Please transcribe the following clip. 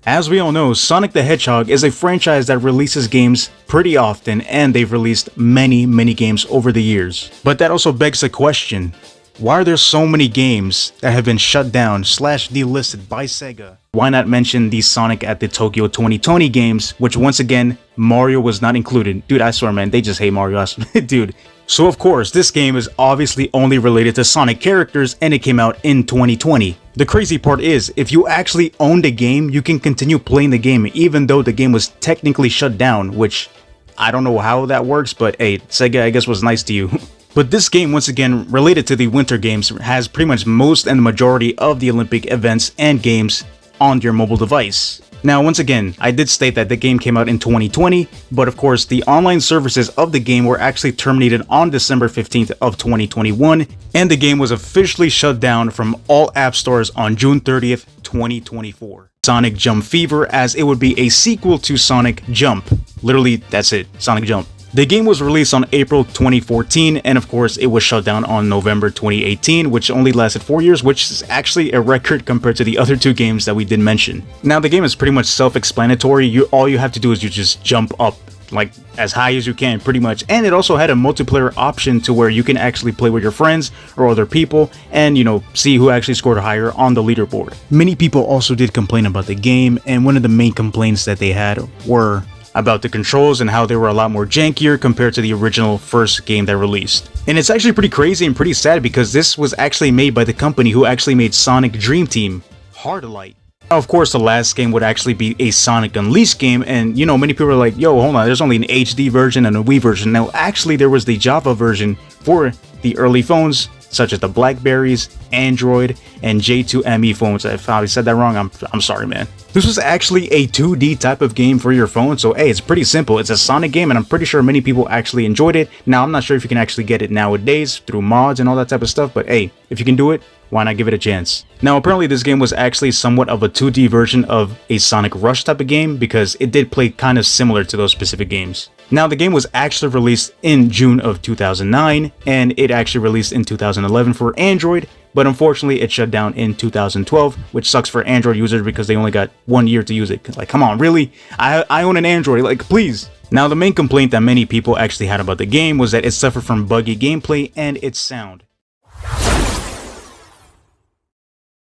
As we all know, Sonic the Hedgehog is a franchise that releases games pretty often, and they've released many games over the years. But that also begs the question, why are there so many games that have been shut down / delisted by SEGA? Why not mention the Sonic at the Tokyo 2020 games, which once again, Mario was not included. Dude, I swear man, they just hate Mario. Dude. So of course, this game is obviously only related to Sonic characters, and it came out in 2020. The crazy part is, if you actually own the game, you can continue playing the game even though the game was technically shut down, which I don't know how that works, but hey, SEGA I guess was nice to you. But this game, once again, related to the Winter Games, has pretty much most and the majority of the Olympic events and games on your mobile device. Now, once again, I did state that the game came out in 2020, but of course, the online services of the game were actually terminated on December 15th of 2021, and the game was officially shut down from all app stores on June 30th, 2024. Sonic Jump Fever, as it would be a sequel to Sonic Jump. Literally, that's it, Sonic Jump. The game was released on April 2014, and of course it was shut down on November 2018, which only lasted 4 years, which is actually a record compared to the other two games that we did mention. Now the game is pretty much self-explanatory. All you have to do is you just jump up, like as high as you can pretty much, and it also had a multiplayer option to where you can actually play with your friends or other people and see who actually scored higher on the leaderboard. Many people also did complain about the game, and one of the main complaints that they had were about the controls and how they were a lot more jankier compared to the original first game that released. And it's actually pretty crazy and pretty sad because this was actually made by the company who actually made Sonic Dream Team, Hardlight. Now, of course, the last game would actually be a Sonic Unleashed game, and many people are like, yo, hold on, there's only an HD version and a Wii version. Now, actually, there was the Java version for the early phones, such as the Blackberries, Android, and J2ME phones. If I said that wrong, I'm sorry, man. This was actually a 2D type of game for your phone, so hey, it's pretty simple. It's a Sonic game, and I'm pretty sure many people actually enjoyed it. Now, I'm not sure if you can actually get it nowadays through mods and all that type of stuff, but hey, if you can do it, why not give it a chance? Now, apparently this game was actually somewhat of a 2D version of a Sonic Rush type of game because it did play kind of similar to those specific games. Now, the game was actually released in June of 2009, and it actually released in 2011 for Android, but unfortunately it shut down in 2012, which sucks for Android users because they only got 1 year to use it. Like, come on, really? I own an Android, like, please. Now, the main complaint that many people actually had about the game was that it suffered from buggy gameplay and its sound.